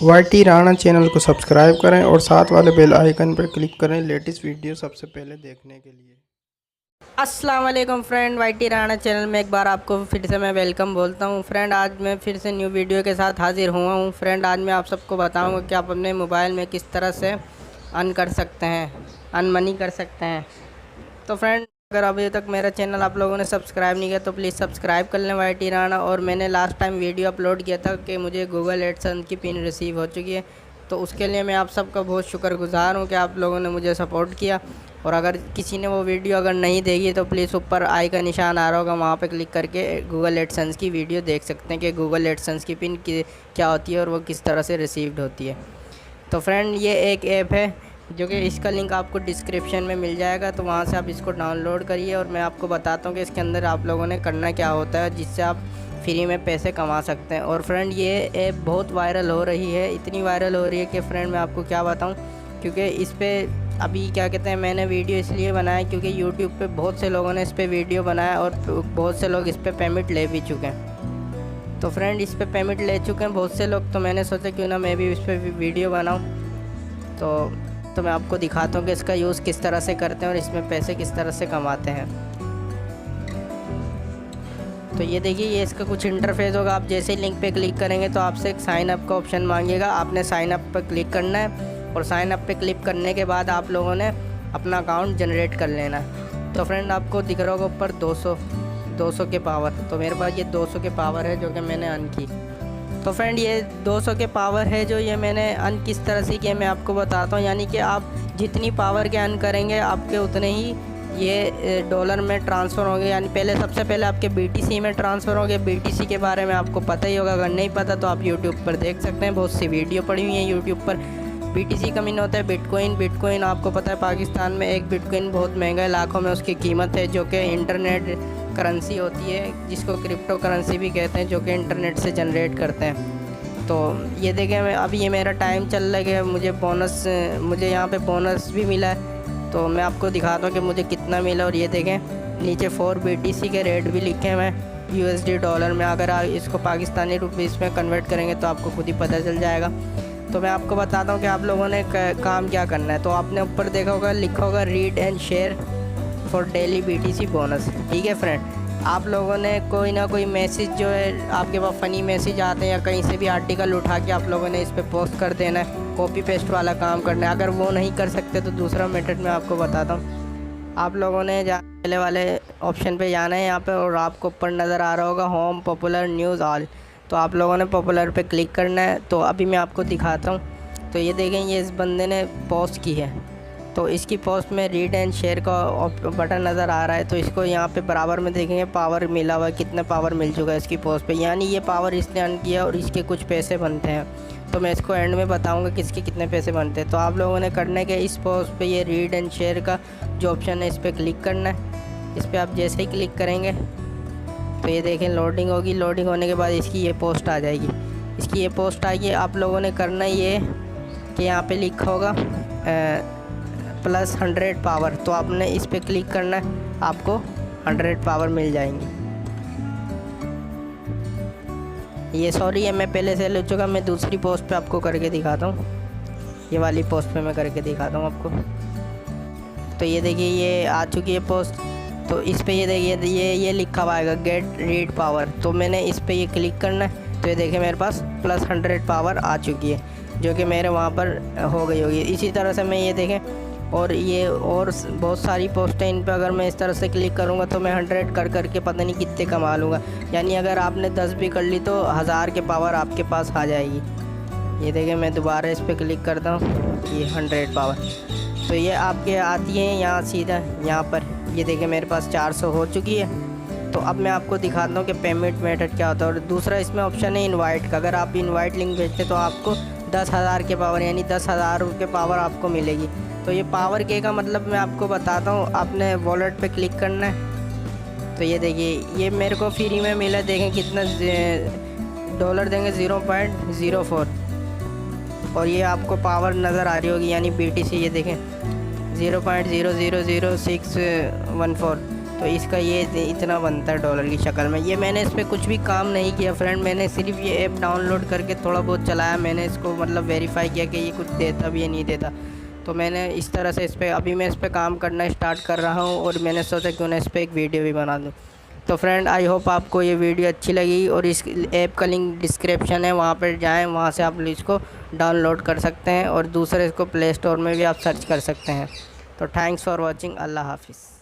YT Rana channel को subscribe करें और साथ वाले बेल आइकन पर क्लिक करें लेटेस्ट वीडियो सबसे पहले देखने के लिए। अस्सलाम वालेकुम फ्रेंड, वाईटी राणा चैनल में एक बार आपको फिर से मैं वेलकम बोलता हूं। फ्रेंड, आज मैं फिर से न्यू वीडियो के साथ हाज़िर हुआ हूं। फ्रेंड, आज मैं आप सबको बताऊंगा कि आप अपने मोबाइल में किस तरह से अर्न कर सकते हैं, अर्न मनी कर सकते हैं। तो फ्रेंड, अगर अभी तक मेरा चैनल आप लोगों ने सब्सक्राइब नहीं किया तो प्लीज़ सब्सक्राइब कर लें वाईटी राणा। और मैंने लास्ट टाइम वीडियो अपलोड किया था कि मुझे गूगल एडसेंस की पिन रिसीव हो चुकी है, तो उसके लिए मैं आप सबका बहुत शुक्रगुज़ार हूँ कि आप लोगों ने मुझे सपोर्ट किया। और अगर किसी ने वो वीडियो अगर नहीं देखी तो प्लीज़ ऊपर आई का निशान आ रहा होगा, वहाँ पे क्लिक करके गूगल एडसेंस की वीडियो देख सकते हैं कि गूगल एडसेंस की पिन क्या होती है और वो किस तरह से रिसीव्ड होती है। तो फ्रेंड, ये एक ऐप है जो कि इसका लिंक आपको डिस्क्रिप्शन में मिल जाएगा, तो वहाँ से आप इसको डाउनलोड करिए। और मैं आपको बताता हूँ कि इसके अंदर आप लोगों ने करना क्या होता है जिससे आप फ्री में पैसे कमा सकते हैं। और फ्रेंड, ये ऐप बहुत वायरल हो रही है, इतनी वायरल हो रही है कि फ्रेंड मैं आपको क्या बताऊँ, क्योंकि इस पर अभी क्या कहते हैं, मैंने वीडियो इसलिए बनाया क्योंकि यूट्यूब पे बहुत से लोगों ने इस पर वीडियो बनाया और बहुत से लोग इस पर पेमेंट ले भी चुके हैं। तो फ्रेंड, इस पर पेमेंट ले चुके हैं बहुत से लोग, तो मैंने सोचा क्यों ना मैं भी इस पर वीडियो बनाऊँ। तो मैं आपको दिखाता हूँ कि इसका यूज़ किस तरह से करते हैं और इसमें पैसे किस तरह से कमाते हैं। तो ये देखिए, ये इसका कुछ इंटरफेस होगा। आप जैसे ही लिंक पे क्लिक करेंगे तो आपसे एक साइन अप का ऑप्शन मांगेगा, आपने साइन अप पर क्लिक करना है। और साइन अप पे क्लिक करने के बाद आप लोगों ने अपना अकाउंट जनरेट कर लेना है। तो फ्रेंड, आपको दिख रहा होगा ऊपर 200 के पावर, तो मेरे पास ये 200 के पावर है जो कि मैंने अर्न की। तो फ्रेंड, ये 200 के पावर है जो ये मैंने अर्न किस तरह से किया मैं आपको बताता हूँ। यानी कि आप जितनी पावर के अर्न करेंगे आपके उतने ही ये डॉलर में ट्रांसफ़र होंगे। यानी सबसे पहले आपके BTC में ट्रांसफ़र होंगे। BTC के बारे में आपको पता ही होगा, अगर नहीं पता तो आप यूट्यूब पर देख सकते हैं, बहुत सी वीडियो पड़ी हुई हैं यूट्यूब पर। BTC का मीन होता है बिटकॉइन आपको पता है पाकिस्तान में एक बिटकॉइन बहुत महंगा है, लाखों में उसकी कीमत है, जो कि इंटरनेट करेंसी होती है, जिसको क्रिप्टो करेंसी भी कहते हैं, जो कि इंटरनेट से जनरेट करते हैं। तो ये देखें, मैं अभी ये मेरा टाइम चल रहा है कि मुझे यहाँ पे बोनस भी मिला है। तो मैं आपको दिखाता हूँ कि मुझे कितना मिला। और ये देखें, नीचे 4 BTC के रेट भी लिखे हैं मैं USD डॉलर में। अगर आप इसको पाकिस्तानी रुपीस में कन्वर्ट करेंगे तो आपको खुद ही पता चल जाएगा। तो मैं आपको बताता हूँ कि आप लोगों ने काम क्या करना है। तो आपने ऊपर देखा होगा, लिखा होगा read and share for daily BTC bonus. ठीक है फ्रेंड, आप लोगों ने कोई ना कोई मैसेज जो है आपके पास फ़नी मैसेज आते हैं या कहीं से भी आर्टिकल उठा के आप लोगों ने इस पर पोस्ट कर देना है, कॉपी पेस्ट वाला काम करना है। अगर वो नहीं कर सकते तो दूसरा मेथड मैं आपको बताता हूँ। आप लोगों ने पहले वाले ऑप्शन पे जाना है यहाँ पे, और आपको ऊपर नज़र आ रहा होगा होम, पॉपुलर, न्यूज़, ऑल। तो आप लोगों ने पॉपुलर पे क्लिक करना है। तो अभी मैं आपको दिखाता हूँ। तो ये देखें, ये इस बंदे ने पोस्ट की है, तो इसकी पोस्ट में रीड एंड शेयर का बटन नज़र आ रहा है। तो इसको यहाँ पे बराबर में देखेंगे पावर मिला हुआ है, कितना पावर मिल चुका है इसकी पोस्ट पे, यानी ये पावर इसने अर्न किया और इसके कुछ पैसे बनते हैं। तो मैं इसको एंड में बताऊंगा किसके कितने पैसे बनते हैं। तो आप लोगों ने करना है कि इस पोस्ट पे ये रीड एंड शेयर का जो ऑप्शन है इस पर क्लिक करना है। इस पर आप जैसे ही क्लिक करेंगे तो ये देखें लोडिंग होगी, लोडिंग होने के बाद इसकी ये पोस्ट आ जाएगी। इसकी ये पोस्ट आएगी, आप लोगों ने करना ये कि यहाँ पर लिखा होगा +100 पावर, तो आपने इस पर क्लिक करना है, आपको 100 पावर मिल जाएंगी। ये सॉरी है, मैं पहले से ले चुका, मैं दूसरी पोस्ट पे आपको करके दिखाता हूँ। ये वाली पोस्ट पे मैं करके दिखाता हूँ आपको। तो ये देखिए, ये आ चुकी है पोस्ट। तो इस पे ये देखिए, ये लिखा हुआ आएगा गेट रीड पावर, तो मैंने इस पर ये क्लिक करना है। तो ये देखिए, मेरे पास +100 पावर आ चुकी है, जो कि मेरे वहाँ पर हो गई होगी। इसी तरह से मैं ये देखें, और ये और बहुत सारी पोस्टें, इन पर अगर मैं इस तरह से क्लिक करूँगा तो मैं 100 कर करके पता नहीं कितने कमा लूँगा। यानी अगर आपने 10 भी कर ली तो 1000 के पावर आपके पास आ जाएगी। ये देखें, मैं दोबारा इस पर क्लिक करता हूँ, ये 100 पावर, तो ये आपके आती है यहाँ सीधा यहाँ पर। ये देखें, मेरे पास 400 हो चुकी है। तो अब मैं आपको दिखाता हूँ कि पेमेंट मेथड क्या होता है। और दूसरा इसमें ऑप्शन है इनवाइट का। अगर आप इनवाइट लिंक भेजते तो आपको 10,000 के पावर, यानी 10,000 के पावर आपको मिलेगी। तो ये पावर के का मतलब मैं आपको बताता हूँ, आपने वॉलेट पे क्लिक करना है। तो ये देखिए, ये मेरे को फ्री में मिला। देखें कितना डॉलर देंगे, 0.04, और ये आपको पावर नज़र आ रही होगी, यानी BTC। ये देखें 0.000614। तो इसका ये इतना बनता है डॉलर की शक्ल में। ये मैंने इस पर कुछ भी काम नहीं किया फ्रेंड, मैंने सिर्फ ये ऐप डाउनलोड करके थोड़ा बहुत चलाया। मैंने इसको मतलब वेरीफाई किया कि ये कुछ देता भी है नहीं देता, तो मैंने इस तरह से इस पर अभी मैं इस पर काम करना स्टार्ट कर रहा हूँ और मैंने सोचा क्यों ना इस पर एक वीडियो भी बना दूँ। तो फ्रेंड आई होप आपको ये वीडियो अच्छी लगी, और इस ऐप का लिंक डिस्क्रिप्शन है, वहाँ पर जाएँ, वहाँ से आप इसको डाउनलोड कर सकते हैं और दूसरे इसको प्ले स्टोर में भी आप सर्च कर सकते हैं। तो थैंक्स फॉर वॉचिंग, अल्लाह हाफिज़।